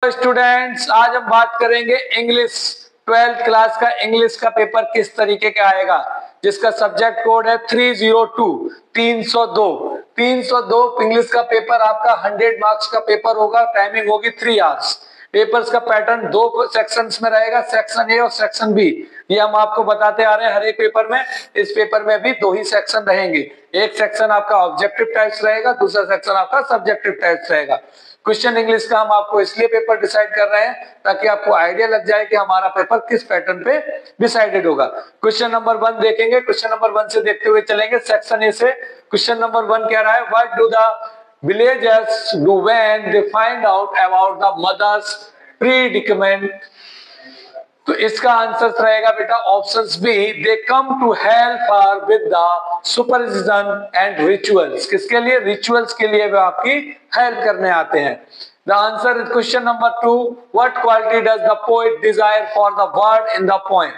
Hello students, आज हम बात करेंगे इंग्लिश 12th क्लास का इंग्लिश का पेपर किस तरीके का आएगा, जिसका सब्जेक्ट कोड है 302 302 इंग्लिश का पेपर आपका 100 मार्क्स का पेपर होगा। टाइमिंग होगी 3 आवर्स। पेपर्स का पैटर्न दो सेक्शंस में रहेगा, सेक्शन ए और सेक्शन बी। ये हम आपको बताते आ रहे हैं हर एक पेपर में। इस पेपर में भी दो ही सेक्शन रहेंगे, एक सेक्शन आपका ऑब्जेक्टिव टाइप्स रहेगा, दूसरा सेक्शन आपका सब्जेक्टिव टाइप्स रहेगा। क्वेश्चन इंग्लिश का हम आपको इसलिए पेपर डिसाइड कर रहे हैं ताकि आपको आइडिया लग जाए कि हमारा पेपर किस पैटर्न पे डिसाइडेड होगा। क्वेश्चन नंबर 1 देखेंगे, क्वेश्चन नंबर 1 से देखते हुए चलेंगे सेक्शन ए से। क्वेश्चन नंबर 1 कह रहा है, what do the villagers do when they find out about the mother's predicament? तो इसका आंसर रहेगा बेटा options B, they come to help her with the superstition and rituals. किसके लिए? रिचुअल्स के लिए वे आपकी हेल्प करने आते हैं। The answer is question number 2, what quality does the poet desire for the word in the poem?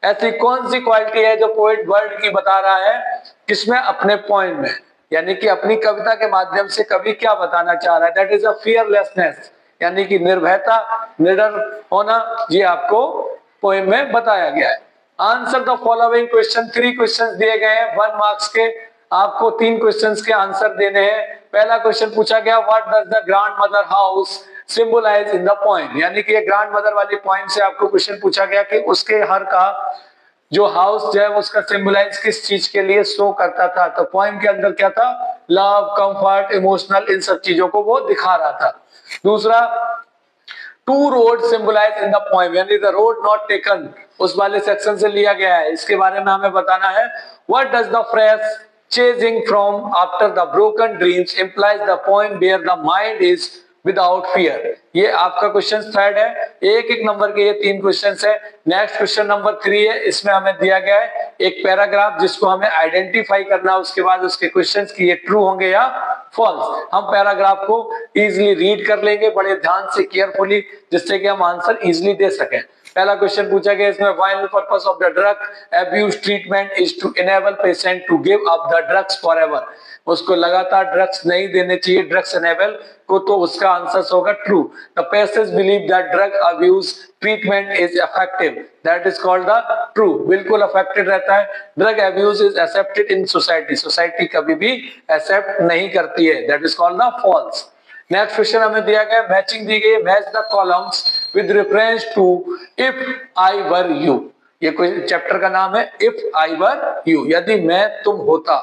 ऐसी कौन सी क्वालिटी है जो पोएट वर्ड की बता रहा है, किसमें? अपने पोएम में, यानी कि अपनी कविता के माध्यम से कवि क्या बताना चाह रहा है? दैट इज अ फियरलेसनेस, यानी कि निर्भयता, निडर होना। ये आपको पोएम में बताया गया है। Answer the following question. 3 questions दिए गए हैं 1 मार्क्स के। आपको 3 क्वेश्चंस के आंसर देने हैं। पहला क्वेश्चन पूछा गया, what does the grandmother house symbolise in the poem? यानी कि ये ग्रैंड मदर वाली पोएम से आपको क्वेश्चन पूछा गया कि उसके हर का जो हाउस जो है उसका सिंबलाइज किस चीज के लिए शो करता था। तो पोएम के अंदर क्या था? लव, कंफर्ट, इमोशनल, इन सब चीजों को वो दिखा रहा था। दूसरा, two road symbolise in the poem, यानी द रोड नॉट टेकन, उस वाले सेक्शन से लिया गया है। इसके बारे में हमें बताना है। What does the phrase chasing from after the broken dreams implies the poem where the mind is without fear? ये आपका क्वेश्चन 3rd है। एक एक नंबर के ये 3 क्वेश्चंस है। नेक्स्ट क्वेश्चन नंबर 3 है, इसमें हमें दिया गया है एक पैराग्राफ जिसको हमें आइडेंटिफाई करना है। उसके बाद उसके क्वेश्चंस की ये ट्रू होंगे या फॉल्स। हम पैराग्राफ को इजीली रीड कर लेंगे बड़े ध्यान से, केयरफुली, जिससे कि हम आंसर इजीली दे सकें। पहला क्वेश्चन पूछा गया इसमें, final purpose of the drug abuse treatment is to enable patient to give up the drugs forever. उसको लगातार ड्रग्स नहीं देने चाहिए, ड्रग्स इनेबल को, तो उसका आंसर होगा true. The patients believe that drug abuse treatment is effective, that is called the true. बिल्कुल अफेक्टेड रहता है। Drug abuse is accepted in society, society कभी भी एक्सेप्ट नहीं करती है, that is called the false. Next question हमें दिया गया, मैचिंग दी गई है, match the columns with reference to if I were you. ये कोई चैप्टर का नाम है इफ आई वर यू, यदि मैं तुम होता।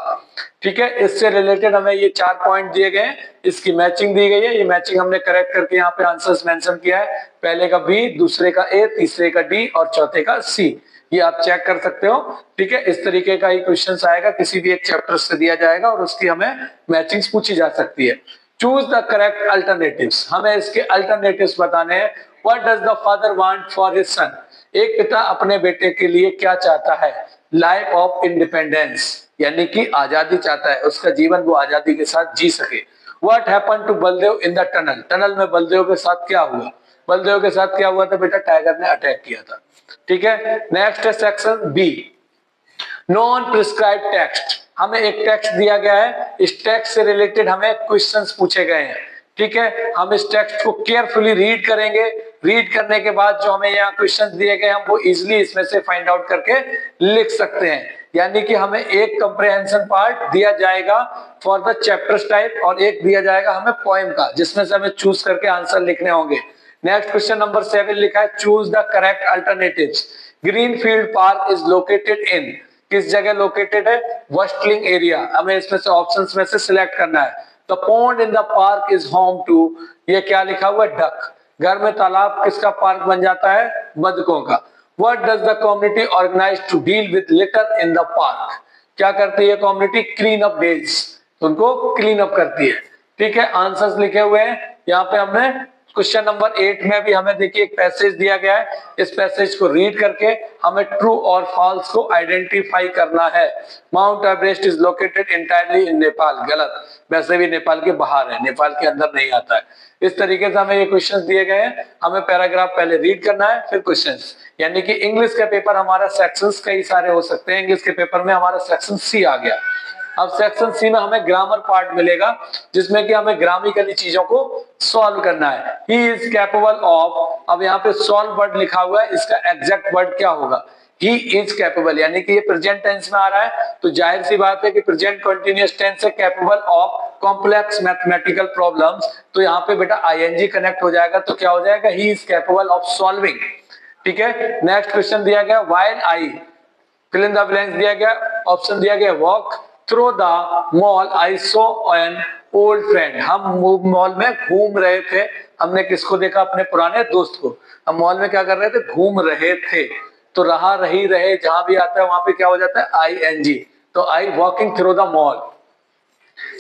ठीक है, इससे रिलेटेड हमें ये 4 पॉइंट दिए गए हैं, इसकी मैचिंग दी गई है। ये मैचिंग हमने करेक्ट करके यहाँ पे आंसर्स मेंशन किया है। पहले का बी, दूसरे का ए, तीसरे का डी और चौथे का सी। ये आप चेक कर सकते हो। ठीक है, इस तरीके का ही क्वेश्चन आएगा, किसी भी एक चैप्टर से दिया जाएगा और उसकी हमें मैचिंग्स पूछी जा सकती है। चूज द करेक्ट अल्टरनेटिव्स, हमें इसके अल्टरनेटिव्स बताने हैं। What does the father want for his son? एक पिता अपने बेटे के लिए क्या चाहता है? लाइफ ऑफ इंडिपेंडेंस, यानी कि आजादी चाहता है, उसका जीवन वो आजादी के साथ जी सके। What happened to Baldev in the tunnel? Tunnel में बलदेव के साथ क्या हुआ? बलदेव के साथ क्या हुआ था बेटा? टाइगर ने अटैक किया था। ठीक है, नेक्स्ट है section B, non prescribe text. हमें एक टेक्स्ट दिया गया है, इस टेक्स्ट से रिलेटेड हमें क्वेश्चंस पूछे गए हैं। ठीक है, हम इस टेक्स्ट को केयरफुली रीड करेंगे। रीड करने के बाद जो हमें यहाँ क्वेश्चंस दिए गए हम वो इजीली इसमें से फाइंड आउट करके लिख सकते हैं। यानी कि हमें एक कंप्रिहेंशन पार्ट दिया जाएगा फॉर द चैप्टर्स टाइप और एक दिया जाएगा हमें पोएम का, जिसमें से हमें चूज करके आंसर लिखने होंगे। नेक्स्ट क्वेश्चन नंबर 7 लिखा है, choose the correct alternatives. Greenfield park is located in, किस जगह लोकेटेड है? Westling area. हमें इसमें से ऑप्शंस में से सिलेक्ट करना है। The pond in the park is home to, ये क्या लिखा हुआ है? डक। घर में तालाब किसका पार्क बन जाता है? बतखों का। What does the community organise to deal with litter in the park? क्या करती है कम्युनिटी? क्लीन अप डेज, उनको क्लीन अप करती है। ठीक है, आंसर्स लिखे हुए हैं यहाँ पे। हमने क्वेश्चन नंबर 8 में भी हमें देखिए एक पैसेज दिया गया है, इस पैसेज को रीड करके हमें ट्रू और फॉल्स को आइडेंटिफाई करना है। Mount Everest is located entirely इन नेपाल, गलत, वैसे भी नेपाल के बाहर है, नेपाल के अंदर नहीं आता है। इस तरीके से हमें ये क्वेश्चंस दिए गए हैं, हमें पैराग्राफ पहले रीड करना है फिर क्वेश्चंस। यानी कि इंग्लिश का पेपर हमारा सेक्शंस कई सारे हो सकते हैं। इंग्लिश के पेपर में हमारा सेक्शन सी आ गया। अब सेक्शन सी में हमें ग्रामर पार्ट मिलेगा, जिसमें कि हमें ग्रामेटिकली चीजों को सॉल्व करना है। ही इज कैपेबल ऑफ, अब यहाँ पे सॉल्व वर्ड लिखा हुआ है, इसका एग्जैक्ट वर्ड क्या होगा? ही इज कैपेबल, यानी कि ये प्रेजेंट टेंस में आ रहा है, तो जाहिर सी बात है कि प्रेजेंट कंटिन्यूअस टेंस है, capable of complex mathematical problems, तो यहाँ पे बेटा आईएनजी कनेक्ट हो जाएगा, तो क्या हो जाएगा? He is capable of solving. ठीक है, नेक्स्ट क्वेश्चन दिया गया while I, fill in the blanks दिया गया, ऑप्शन दिया गया walk through the mall I saw an old friend, हम मॉल में घूम रहे थे, हमने किसको देखा? अपने पुराने दोस्त को। हम मॉल में क्या कर रहे थे? घूम रहे थे, तो रहा, रही, रहे, जहां भी आता है वहां पे क्या हो जाता है? आई एन जी, तो I walking through the mall.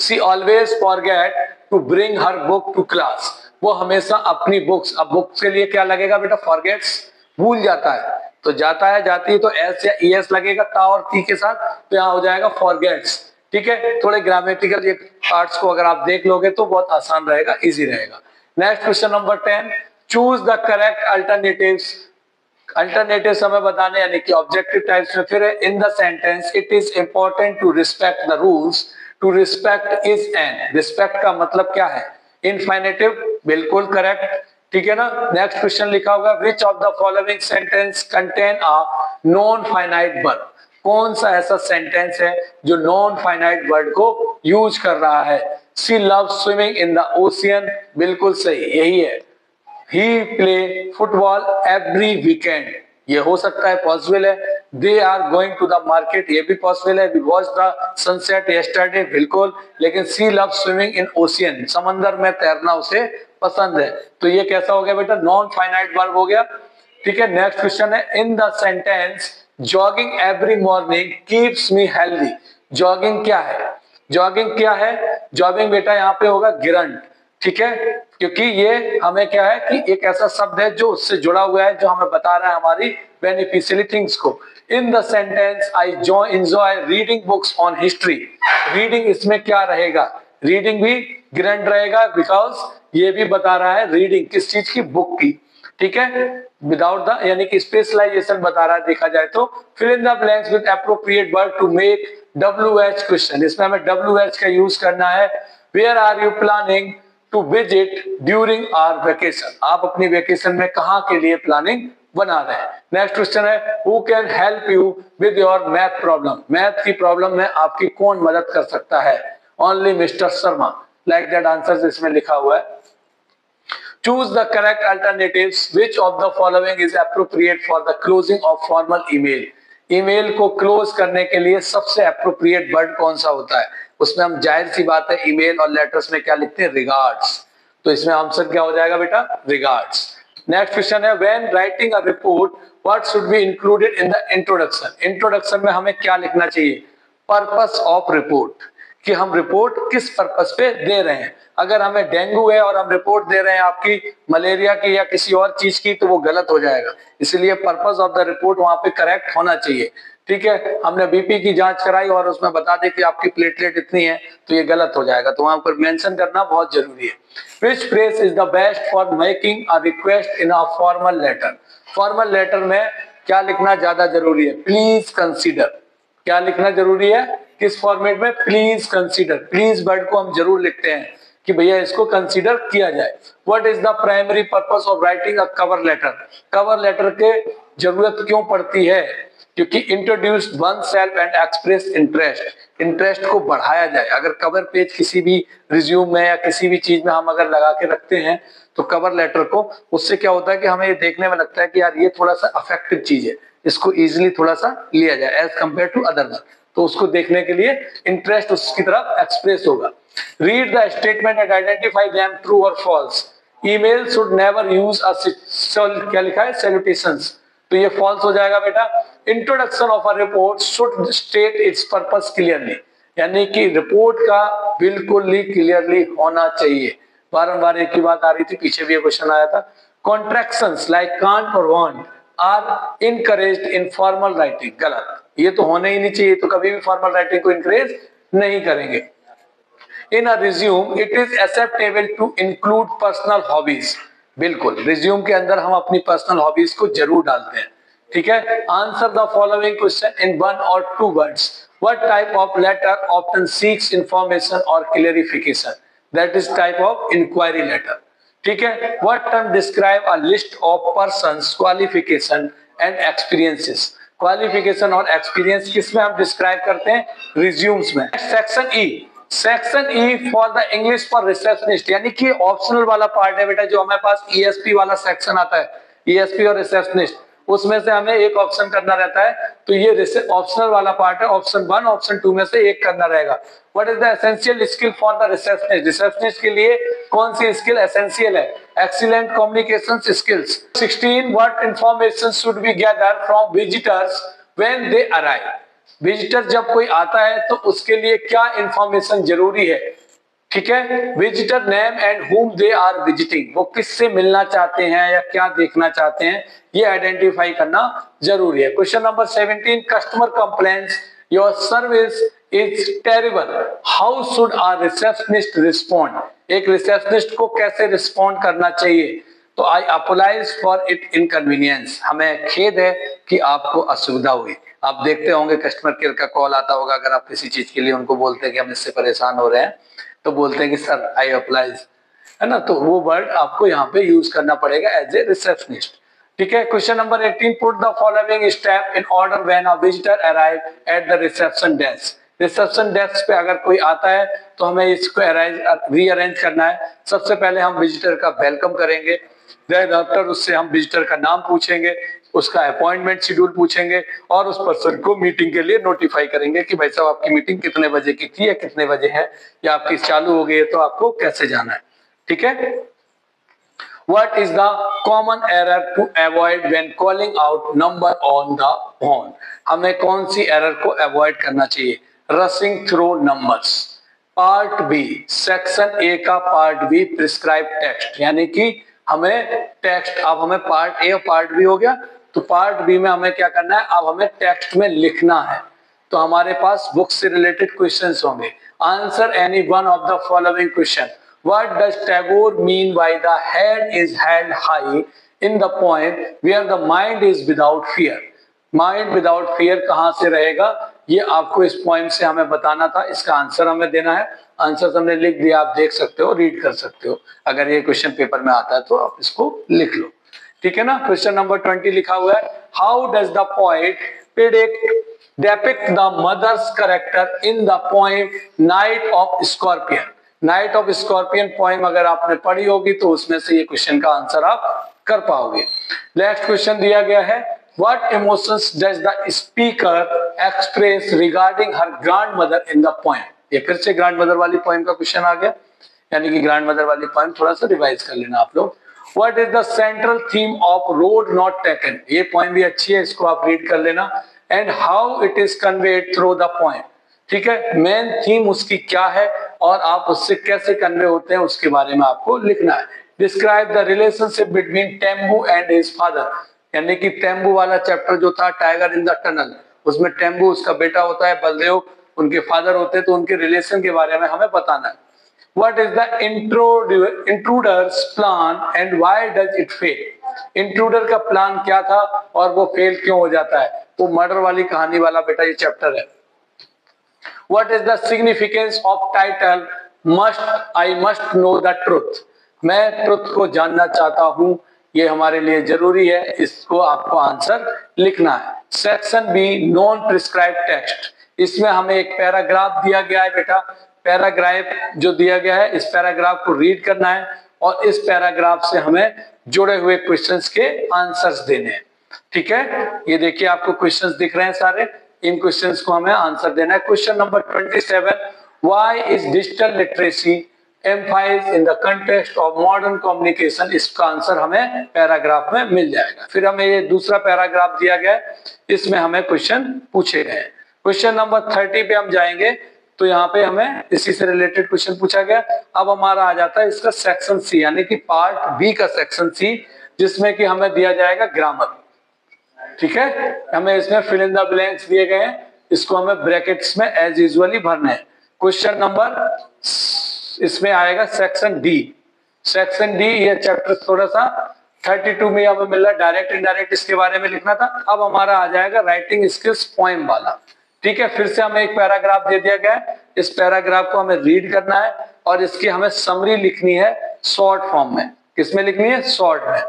She always forget to bring her book to class, वो हमेशा अपनी बुक्स, अब बुक्स के लिए क्या लगेगा बेटा? फॉरगेट्स, भूल जाता है, तो जाता है, जाती है, तो एस या ईएस लगेगा ता और टी के साथ, तो यहाँ हो जाएगा फॉरगेट्स। ठीक है, थोड़े ग्रामेटिकल ये पार्ट्स को अगर आप देख लोगे तो बहुत आसान रहेगा, इजी रहेगा। Next question number 10, choose the correct alternatives. Alternative हमें बताने, यानी कि ऑब्जेक्टिव टाइप्स में फिर in the sentence it is important to respect the rules, to respect is an, respect का मतलब क्या है? इनफाइनेटिव, बिल्कुल करेक्ट। ठीक है ना। नेक्स्ट क्वेश्चन लिखा होगा which of the following sentence contain a non finite verb, कौन सा ऐसा सेंटेंस है जो नॉन फाइनाइट वर्ड को यूज कर रहा है? She loves swimming in the ocean, बिल्कुल सही, यही है। He play football every weekend, ये हो सकता है, पॉसिबल है। They are going to the market, ये भी पॉसिबल है। We watched the sunset yesterday, बिल्कुल। लेकिन she loves swimming in ocean, समंदर में तैरना उसे पसंद है, तो ये कैसा हो गया बेटा? नॉन फाइनाइट वर्ब हो गया। ठीक है, नेक्स्ट क्वेश्चन है इन the sentence jogging every morning keeps me healthy, jogging क्या है? जॉगिंग क्या है? जॉगिंग बेटा यहाँ पे होगा गिरंट। ठीक है, क्योंकि ये हमें क्या है कि एक ऐसा शब्द है जो उससे जुड़ा हुआ है, जो हमें बता रहा है हमारी बेनिफिशियली थिंग्स को। इन the sentence I enjoy reading books on history, reading इसमें क्या रहेगा? रीडिंग भी गिरंट रहेगा, बिकॉज ये भी बता रहा है रीडिंग किस चीज की? बुक की। ठीक है, विदाउट द, यानी कि स्पेशलाइजेशन बता रहा है देखा जाए तो। Fill in the blanks with appropriate word to make WH question, इसमें हमें WH का यूज करना है। Where are you planning to visit during our vacation, आप अपनी वेकेशन में कहां के लिए प्लानिंग बना रहे हैं? नेक्स्ट क्वेश्चन है who can help you with your math problem, math की प्रॉब्लम में आपकी कौन मदद कर सकता है? Only mister Sharma, like that answer इसमें लिखा हुआ है। Choose the correct alternatives. Which of the following is appropriate for the closing of formal email? Email को क्लोज करने के लिए सबसे अप्रोप्रिएट वर्ड कौन सा होता है? उसमें हम जाहिर सी बात है ईमेल और लेटर्स में क्या लिखते हैं? रिगार्ड्स, तो इसमें आंसर क्या हो जाएगा बेटा? रिगार्ड्स। नेक्स्ट क्वेश्चन है when writing a report what should be included in the introduction, introduction में हमें क्या लिखना चाहिए? पर्पस ऑफ रिपोर्ट, कि हम रिपोर्ट किस पर्पस पे दे रहे हैं। अगर हमें डेंगू है और हम रिपोर्ट दे रहे हैं आपकी मलेरिया की या किसी और चीज की, तो वो गलत हो जाएगा, इसलिए पर्पस ऑफ द रिपोर्ट वहां पे करेक्ट होना चाहिए। ठीक है, हमने बीपी की जांच कराई और उसमें बता दे कि आपकी प्लेटलेट इतनी है, तो ये गलत हो जाएगा, तो वहां पर मेंशन करना बहुत जरूरी है। Which phrase is the best for making a request in a formal letter, formal letter में क्या लिखना ज्यादा जरूरी है? प्लीज कंसीडर, क्या लिखना जरूरी है? किस फॉर्मेट में? प्लीज कंसीडर, प्लीज वर्ड को हम जरूर लिखते हैं कि भैया इसको कंसीडर किया जाए। What is the primary purpose of writing a cover letter, cover letter के जरूरत क्यों पड़ती है? क्योंकि introduce oneself and express interest, interest को बढ़ाया जाए। अगर कवर पेज किसी भी रिज्यूम में या किसी भी चीज में हम अगर लगा के रखते हैं तो कवर लेटर को, उससे क्या होता है कि हमें ये देखने में लगता है कि यार ये थोड़ा सा अफेक्टिव चीज है, इसको इजिली थोड़ा सा लिया जाए as compare to other work, तो उसको देखने के लिए इंटरेस्ट उसकी तरफ एक्सप्रेस होगा। Read the statement and identify them true और false, email should never use क्या लिखा है? सैल्यूटेशंस, तो ये फॉल्स हो जाएगा बेटा। Introduction of a report should state it's purpose clearly, यानी कि रिपोर्ट का बिल्कुल ही क्लियरली होना चाहिए। बारंबार एक ही बात आ रही थी, पीछे भी ये क्वेश्चन आया था। कॉन्ट्रैक्शंस लाइक कांट और won't are encouraged in formal writing, गलत, ये तो होने ही नहीं चाहिए, तो कभी भी फॉर्मल राइटिंग को इनकरेज नहीं करेंगे। In a resume it is acceptable to include personal hobbies, बिल्कुल रिज्यूम के अंदर हम अपनी पर्सनल हॉबीज को जरूर डालते हैं। ठीक है, answer the following question in one और two words, What type of letter often seeks information or clarification? That is type of inquiry letter. ठीक है. What term describe a list of persons qualification and experiences? Qualification और experience किस में हम describe करते हैं? Resumes में. Section E. Section E for the English for receptionist, यानी कि ऑप्शनल वाला पार्ट है बेटा. जो हमारे पास ईएसपी वाला सेक्शन आता है, ईएसपी और रिसेप्शनिस्ट, उसमें से हमें एक ऑप्शन करना रहता है. तो ये ऑप्शनल वाला पार्ट है. ऑप्शन 1 ऑप्शन 2 में से एक करना रहेगा. What is the essential skill for the receptionist? Receptionist के लिए कौन सी स्किल एसेंशियल है? Excellent communication skills. 16 what information should be gather from visitors when they arrive? Visitor जब कोई आता है तो उसके लिए क्या इंफॉर्मेशन जरूरी है? ठीक है. विजिटर नेम एंड हुम दे आर विजिटिंग, वो किससे मिलना चाहते हैं या क्या देखना चाहते हैं, ये आइडेंटिफाई करना जरूरी है. Question number 17 customer complaints your service is terrible, how should our receptionist respond? एक रिसेप्शनिस्ट को कैसे रिस्पॉन्ड करना चाहिए? तो I apologise for it inconvenience, हमें खेद है कि आपको असुविधा हुई. आप देखते होंगे कस्टमर केयर का कॉल आता होगा, अगर आप किसी चीज के लिए उनको बोलते हैं कि हम इससे परेशान हो रहे हैं, तो बोलते हैं कि सर आई अप्लाइज, है ना. तो वो वर्ड आपको यहाँ पे यूज करना पड़ेगा एज ए रिसेप्शनिस्ट. ठीक है. Question number 18 put the following step in order when a visitor arrive at the reception desk. Reception desk पे अगर कोई आता है तो हमें इसको रीअरेंज करना है. सबसे पहले हम विजिटर का वेलकम करेंगे, देन आफ्टर उससे हम विजिटर का नाम पूछेंगे, उसका अपॉइंटमेंट शेड्यूल पूछेंगे और उस पर्सन को मीटिंग के लिए नोटिफाई करेंगे कि भाई साहब आपकी मीटिंग कितने बजे की थी या कितने बजे है, या आपकी चालू हो गई है तो आपको कैसे जाना है. ठीक है. What is the common error to avoid when calling out number on the phone? हमें कौन सी एरर को अवॉइड करना चाहिए? Rushing through numbers. Part B, section A का पार्ट बी प्रिस्क्राइब टेक्स्ट, यानी कि हमें टेक्स्ट, अब हमें पार्ट ए और पार्ट बी हो गया, तो पार्ट बी में हमें क्या करना है? अब हमें टेक्स्ट में लिखना है. तो हमारे पास बुक से रिलेटेड क्वेश्चंस होंगे. Answer any one of the following question. What does Tagore mean by the head is held high in the poem where the mind is without fear? Mind without fear कहाँ से रहेगा? ये आपको इस poem से हमें बताना था. इसका आंसर हमें देना है. आंसर हमने लिख दिया, आप देख सकते हो, रीड कर सकते हो. अगर ये क्वेश्चन पेपर में आता है तो आप इसको लिख लो. ठीक है ना. क्वेश्चन नंबर 20 लिखा हुआ है. How does the poet depict the mother's character in the poem Night of Scorpion? Night of scorpion poem अगर आपने पढ़ी होगी तो उसमें से ये क्वेश्चन का आंसर आप कर पाओगे. नेक्स्ट क्वेश्चन दिया गया है. What emotions does the speaker express regarding her grand mother in the poem? ये फिर से ग्रैंड मदर वाली पोएम का क्वेश्चन आ गया, यानी कि ग्रैंड मदर वाली पोएम थोड़ा सा रिवाइज कर लेना आप लोग. What is the central theme of road not taken? ये पोएम भी अच्छी है, इसको आप रीड कर लेना. And how it is conveyed through the poem? ठीक है. मेन थीम उसकी क्या है और आप उससे कैसे कन्वे होते हैं उसके बारे में आपको लिखना है. Describe the relationship between Tembu and his father, यानी कि टेम्बू वाला चैप्टर जो था टाइगर इन द टनल, उसमें टेम्बू उसका बेटा होता है, बलदेव उनके फादर होते हैं, तो उनके रिलेशन के बारे में हमें बताना है. What is the intruders plan and why does it fail? Intruder का प्लान क्या था और वो फेल क्यों हो जाता है? वो मर्डर वाली कहानी वाला बेटा ये चैप्टर है. What is the significance of title I must know the truth? मैं ट्रुथ को जानना चाहता हूं, ये हमारे लिए जरूरी है. इसको आपको आंसर लिखना है. Section B non prescribe text, इसमें हमें एक पैराग्राफ दिया गया है बेटा. पैराग्राफ जो दिया गया है, इस पैराग्राफ को रीड करना है और इस पैराग्राफ से हमें जुड़े हुए क्वेश्चंस के आंसर्स देने हैं. ठीक है. ये देखिए आपको क्वेश्चंस दिख रहे हैं सारे, इन क्वेश्चंस को हमें आंसर देना है. Question number 27 why is digital literacy emphasised in the context of modern communication? इसका आंसर हमें पैराग्राफ में मिल जाएगा. फिर हमें ये दूसरा पैराग्राफ दिया गया है, इसमें हमें क्वेश्चन पूछे गए. क्वेश्चन नंबर 30 पे हम जाएंगे, तो यहाँ पे हमें इसी से रिलेटेड क्वेश्चन पूछा गया. अब हमारा आ जाता है इसका सेक्शन सी, यानी कि पार्ट बी का सेक्शन सी, जिसमें कि हमें दिया जाएगा ग्रामर. ठीक है. हमें इसमें फिल इन द ब्लैंक्स दिए गए हैं, इसको हमें ब्रैकेट्स में एज यूजुअली भरना है. क्वेश्चन नंबर इसमें आएगा सेक्शन डी. सेक्शन डी ये चैप्टर थोड़ा सा 32 में हमें मिल रहा है, डायरेक्ट इनडायरेक्ट इसके बारे में लिखना था. अब हमारा आ जाएगा राइटिंग स्किल्स पोएम वाला. ठीक है, फिर से हमें एक पैराग्राफ दे दिया गया है, इस पैराग्राफ को हमें रीड करना है और इसकी हमें समरी लिखनी है शॉर्ट फॉर्म में। किसमें लिखनी है? शॉर्ट में।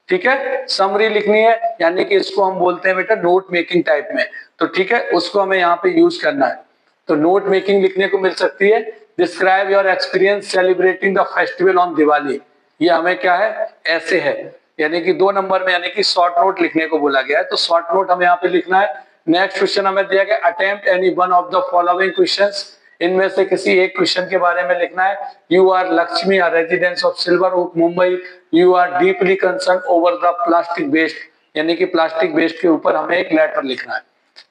ठीक है, समरी लिखनी है, यानी कि इसको हम बोलते हैं बेटा नोट मेकिंग टाइप में। तो ठीक है, उसको हमें यहाँ पे यूज करना है। तो नोट मेकिंग लिखने को मिल सकती है, describe your experience celebrating the festival on Diwali. ये हमें क्या है? ऐसे है, यानी कि 2 नंबर में, यानी कि शॉर्ट नोट लिखने को बोला गया है, तो शॉर्ट नोट हमें यहाँ पे लिखना है। नेक्स्ट क्वेश्चन हमें दिया गया, attempt any one of the following questions. इनमें से किसी एक क्वेश्चन के बारे में लिखना है। You are Lakshmi, a residence of Silver Oak Mumbai. You are deeply concern over the plastic waste, यानी कि प्लास्टिक वेस्ट के ऊपर हमें एक लेटर लिखना है।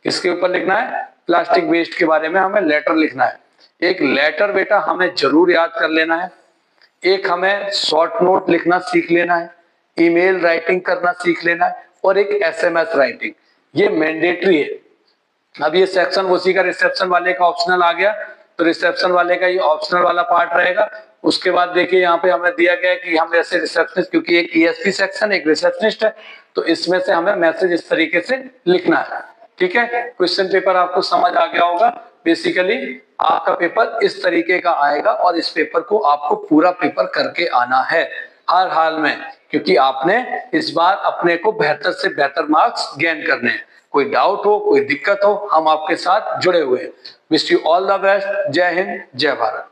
किसके ऊपर लिखना है? प्लास्टिक वेस्ट के बारे में हमें लेटर लिखना है। एक लेटर बेटा हमें जरूर याद कर लेना है, एक हमें शॉर्ट नोट लिखना सीख लेना है, ईमेल राइटिंग करना सीख लेना है, और एक एसएमएस राइटिंग, ये मैंडेटरी है। अब ये सेक्शन उसी का रिसेप्शन वाले का ऑप्शनल आ गया, तो रिसेप्शन वाले का ये ऑप्शनल वाला पार्ट रहेगा। उसके बाद देखिए यहाँ पे हमें दिया गया है कि हम ऐसे रिसेप्शनिस्ट, क्योंकि एक ईएसपी सेक्शन एक रिसेप्शनिस्ट है, तो इसमें से हमें मैसेज इस तरीके से लिखना है। ठीक है, क्वेश्चन पेपर आपको समझ आ गया होगा। बेसिकली आपका पेपर इस तरीके का आएगा और इस पेपर को आपको पूरा पेपर करके आना है हर हाल में, क्योंकि आपने इस बार अपने को बेहतर से बेहतर मार्क्स गेन करने हैं। कोई डाउट हो, कोई दिक्कत हो, हम आपके साथ जुड़े हुए हैं। Wish you all the best. जय हिंद, जय भारत।